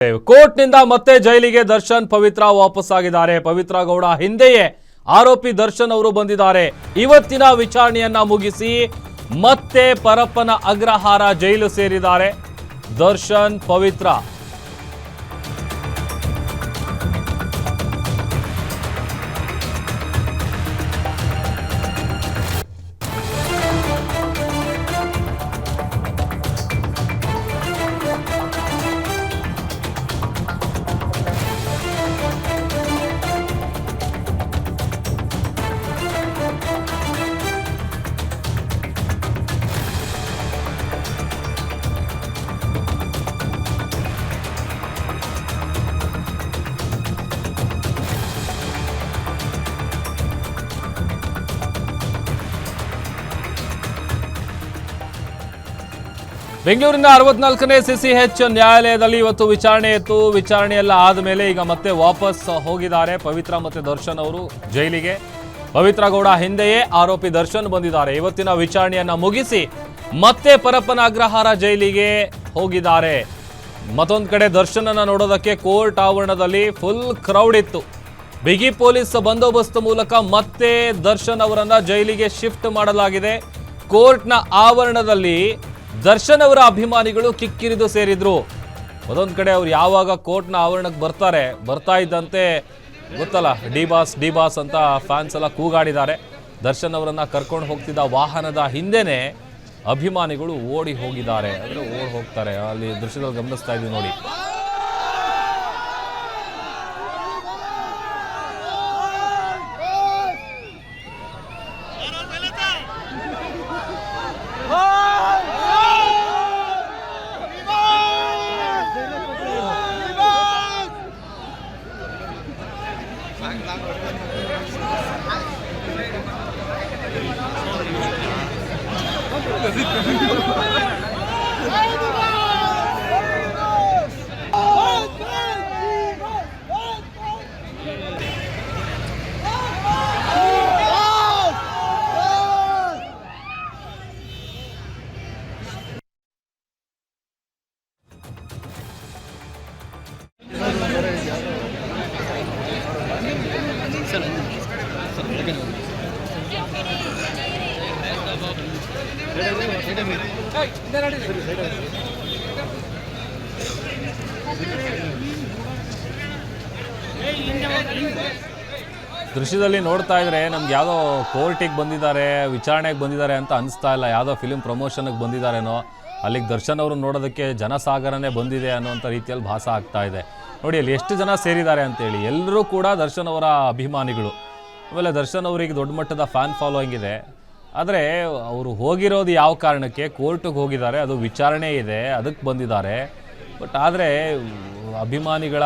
ಕೋರ್ಟ್ನಿಂದ ಮತ್ತೆ ಜೈಲಿಗೆ ದರ್ಶನ್ ಪವಿತ್ರ ವಾಪಸ್ ಆಗಿದ್ದಾರೆ. ಪವಿತ್ರ ಗೌಡ ಹಿಂದೆಯೇ ಆರೋಪಿ ದರ್ಶನ್ ಅವರು ಬಂದಿದ್ದಾರೆ. ಇವತ್ತಿನ ವಿಚಾರಣೆಯನ್ನ ಮುಗಿಸಿ ಮತ್ತೆ ಪರಪ್ಪನ ಅಗ್ರಹಾರ ಜೈಲು ಸೇರಿದ್ದಾರೆ ದರ್ಶನ್ ಪವಿತ್ರ. ಬೆಂಗಳೂರಿನ 64ನೇ ಸಿಸಿಎಚ್ ನ್ಯಾಯಾಲಯದಲ್ಲಿ ಇವತ್ತು ವಿಚಾರಣೆ ಇತ್ತು. ವಿಚಾರಣೆಯೆಲ್ಲ ಆದಮೇಲೆ ಈಗ ಮತ್ತೆ ವಾಪಸ್ ಹೋಗಿದ್ದಾರೆ ಪವಿತ್ರ ಮತ್ತೆ ದರ್ಶನ್ ಅವರು ಜೈಲಿಗೆ. ಪವಿತ್ರ ಗೌಡ ಹಿಂದೆಯೇ ಆರೋಪಿ ದರ್ಶನ್ ಬಂದಿದ್ದಾರೆ. ಇವತ್ತಿನ ವಿಚಾರಣೆಯನ್ನ ಮುಗಿಸಿ ಮತ್ತೆ ಪರಪ್ಪನ ಅಗ್ರಹಾರ ಜೈಲಿಗೆ ಹೋಗಿದ್ದಾರೆ. ಮತ್ತೊಂದು ಕಡೆ ದರ್ಶನನ್ನ ನೋಡೋದಕ್ಕೆ ಕೋರ್ಟ್ ಆವರಣದಲ್ಲಿ ಫುಲ್ ಕ್ರೌಡ್ ಇತ್ತು. ಬಿಗಿ ಪೊಲೀಸ್ ಬಂದೋಬಸ್ತ್ ಮೂಲಕ ಮತ್ತೆ ದರ್ಶನ್ ಅವರನ್ನ ಜೈಲಿಗೆ ಶಿಫ್ಟ್ ಮಾಡಲಾಗಿದೆ. ಕೋರ್ಟ್ನ ಆವರಣದಲ್ಲಿ ದರ್ಶನ್ ಅವರ ಅಭಿಮಾನಿಗಳು ಕಿಕ್ಕಿರಿದು ಸೇರಿದ್ರು. ಅದೊಂದು ಕಡೆ ಅವ್ರು ಯಾವಾಗ ಕೋರ್ಟ್ನ ಆವರಣಕ್ಕೆ ಬರ್ತಾ ಇದ್ದಂತೆ ಗೊತ್ತಲ್ಲ ಡಿ ಬಾಸ್ ಅಂತ ಫ್ಯಾನ್ಸ್ ಎಲ್ಲ ಕೂಗಾಡಿದ್ದಾರೆ. ದರ್ಶನ್ ಅವರನ್ನ ಕರ್ಕೊಂಡು ಹೋಗ್ತಿದ್ದ ವಾಹನದ ಹಿಂದೆನೆ ಅಭಿಮಾನಿಗಳು ಓಡಿ ಹೋಗಿದ್ದಾರೆ, ಅಂದರೆ ಓಡಿ ಹೋಗ್ತಾರೆ. ಅಲ್ಲಿ ದೃಶ್ಯದಲ್ಲಿ ಗಮನಿಸ್ತಾ ಇದ್ದೀವಿ ನೋಡಿ. ದೃಶ್ಯದಲ್ಲಿ ನೋಡ್ತಾ ಇದ್ರೆ ನಮ್ಗೆ ಯಾವುದೋ ಕೋರ್ಟಿಗೆ ಬಂದಿದ್ದಾರೆ, ವಿಚಾರಣೆಗೆ ಬಂದಿದ್ದಾರೆ ಅಂತ ಅನಿಸ್ತಾ ಇಲ್ಲ. ಯಾವುದೋ ಫಿಲಿಂ ಪ್ರಮೋಷನ್ಗೆ ಬಂದಿದ್ದಾರೇನೋ. ಅಲ್ಲಿಗೆ ದರ್ಶನ್ ಅವರು ನೋಡೋದಕ್ಕೆ ಜನಸಾಗರನೇ ಬಂದಿದೆ ಅನ್ನೋಂಥ ರೀತಿಯಲ್ಲಿ ಭಾಸ ಆಗ್ತಾ ಇದೆ. ನೋಡಿ ಅಲ್ಲಿ ಎಷ್ಟು ಜನ ಸೇರಿದ್ದಾರೆ ಅಂತೇಳಿ. ಎಲ್ಲರೂ ಕೂಡ ದರ್ಶನ್ ಅವರ ಅಭಿಮಾನಿಗಳು. ಆಮೇಲೆ ದರ್ಶನ್ ಅವರಿಗೆ ದೊಡ್ಡ ಮಟ್ಟದ ಫ್ಯಾನ್ ಫಾಲೋಯಿಂಗ್ ಇದೆ. ಆದರೆ ಅವರು ಹೋಗಿರೋದು ಯಾವ ಕಾರಣಕ್ಕೆ, ಕೋರ್ಟಿಗೆ ಹೋಗಿದ್ದಾರೆ, ಅದು ವಿಚಾರಣೆ ಇದೆ, ಅದಕ್ಕೆ ಬಂದಿದ್ದಾರೆ. ಬಟ್ ಆದರೆ ಅಭಿಮಾನಿಗಳ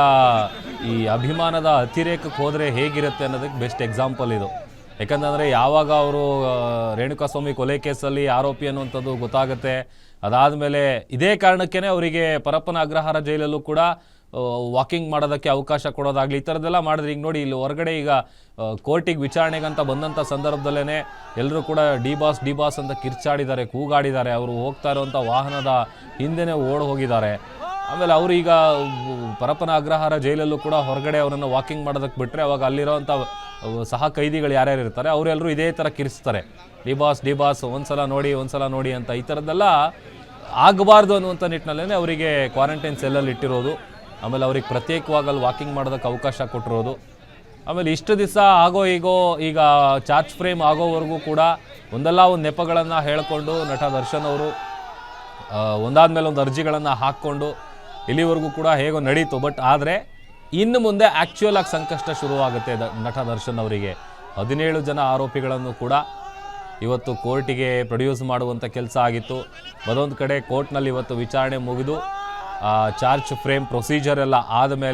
ಈ ಅಭಿಮಾನದ ಅತಿರೇಕಕ್ಕೆ ಹೋದರೆ ಹೇಗಿರುತ್ತೆ ಅನ್ನೋದಕ್ಕೆ ಬೆಸ್ಟ್ ಎಕ್ಸಾಂಪಲ್ ಇದು. ಯಾಕಂತಂದರೆ ಯಾವಾಗ ಅವರು ರೇಣುಕಾಸ್ವಾಮಿ ಕೊಲೆ ಕೇಸಲ್ಲಿ ಆರೋಪಿ ಅನ್ನುವಂಥದ್ದು ಗೊತ್ತಾಗುತ್ತೆ, ಅದಾದಮೇಲೆ ಇದೇ ಕಾರಣಕ್ಕೇ ಅವರಿಗೆ ಪರಪ್ಪನ ಅಗ್ರಹಾರ ಜೈಲಲ್ಲೂ ಕೂಡ ವಾಕಿಂಗ್ ಮಾಡೋದಕ್ಕೆ ಅವಕಾಶ ಕೊಡೋದಾಗಲಿ ಈ ಥರದ್ದೆಲ್ಲ ಮಾಡಿದ್ರೆ, ಈಗ ನೋಡಿ ಇಲ್ಲಿ ಹೊರಗಡೆ ಈಗ ಕೋರ್ಟಿಗೆ ವಿಚಾರಣೆಗಂತ ಬಂದಂಥ ಸಂದರ್ಭದಲ್ಲೇ ಎಲ್ಲರೂ ಕೂಡ ಡಿ ಬಾಸ್ ಅಂತ ಕಿರ್ಚಾಡಿದ್ದಾರೆ, ಕೂಗಾಡಿದ್ದಾರೆ. ಅವರು ಹೋಗ್ತಾ ಇರುವಂಥ ವಾಹನದ ಹಿಂದೆನೇ ಓಡಿ ಹೋಗಿದ್ದಾರೆ. ಆಮೇಲೆ ಅವರು ಈಗ ಪರಪ್ಪನ ಅಗ್ರಹಾರ ಜೈಲಲ್ಲೂ ಕೂಡ ಹೊರಗಡೆ ಅವರನ್ನು ವಾಕಿಂಗ್ ಮಾಡೋದಕ್ಕೆ ಬಿಟ್ಟರೆ ಅವಾಗ ಅಲ್ಲಿರೋವಂಥ ಸಹ ಕೈದಿಗಳು ಯಾರ್ಯಾರು ಇರ್ತಾರೆ ಅವರೆಲ್ಲರೂ ಇದೇ ಥರ ಕಿರಿಸ್ತಾರೆ, ಡಿ ಬಾಸ್ ಒಂದ್ಸಲ ನೋಡಿ ಅಂತ. ಈ ಥರದ್ದೆಲ್ಲ ಆಗಬಾರ್ದು ಅನ್ನುವಂಥ ನಿಟ್ಟಿನಲ್ಲೇ ಅವರಿಗೆ ಕ್ವಾರಂಟೈನ್ ಸೆಲ್ಲಲ್ಲಿ ಇಟ್ಟಿರೋದು. ಆಮೇಲೆ ಅವ್ರಿಗೆ ಪ್ರತ್ಯೇಕವಾಗಿ ಅಲ್ಲಿ ವಾಕಿಂಗ್ ಮಾಡೋದಕ್ಕೆ ಅವಕಾಶ ಕೊಟ್ಟಿರೋದು. ಆಮೇಲೆ ಇಷ್ಟು ದಿವಸ ಈಗ ಚಾರ್ಜ್ ಫ್ರೇಮ್ ಆಗೋವರೆಗೂ ಕೂಡ ಒಂದಲ್ಲ ಒಂದು ನೆಪಗಳನ್ನು ಹೇಳಿಕೊಂಡು ನಟ ದರ್ಶನ್ ಅವರು ಒಂದಾದ್ಮೇಲೆ ಒಂದು ಅರ್ಜಿಗಳನ್ನು ಹಾಕ್ಕೊಂಡು ಇಲ್ಲಿವರೆಗೂ ಕೂಡ ಹೇಗೋ ನಡೀತು. ಬಟ್ ಆದರೆ ಇನ್ನು ಮುಂದೆ ಆ್ಯಕ್ಚುಯಲ್ ಆಗಿ ಸಂಕಷ್ಟ ಶುರುವಾಗುತ್ತೆ ನಟ ದರ್ಶನ್ ಅವರಿಗೆ. 17 ಜನ ಆರೋಪಿಗಳನ್ನು ಕೂಡ ಇವತ್ತು ಕೋರ್ಟಿಗೆ ಪ್ರೊಡ್ಯೂಸ್ ಮಾಡುವಂಥ ಕೆಲಸ ಆಗಿತ್ತು. ಮತ್ತೊಂದು ಕಡೆ ಕೋರ್ಟ್ನಲ್ಲಿ ಇವತ್ತು ವಿಚಾರಣೆ ಮುಗಿದು ಚಾರ್ಜ್ ಫ್ರೇಮ್ ಪ್ರೊಸೀಜರ್ ಎಲ್ಲ ಆದಮೇಲೆ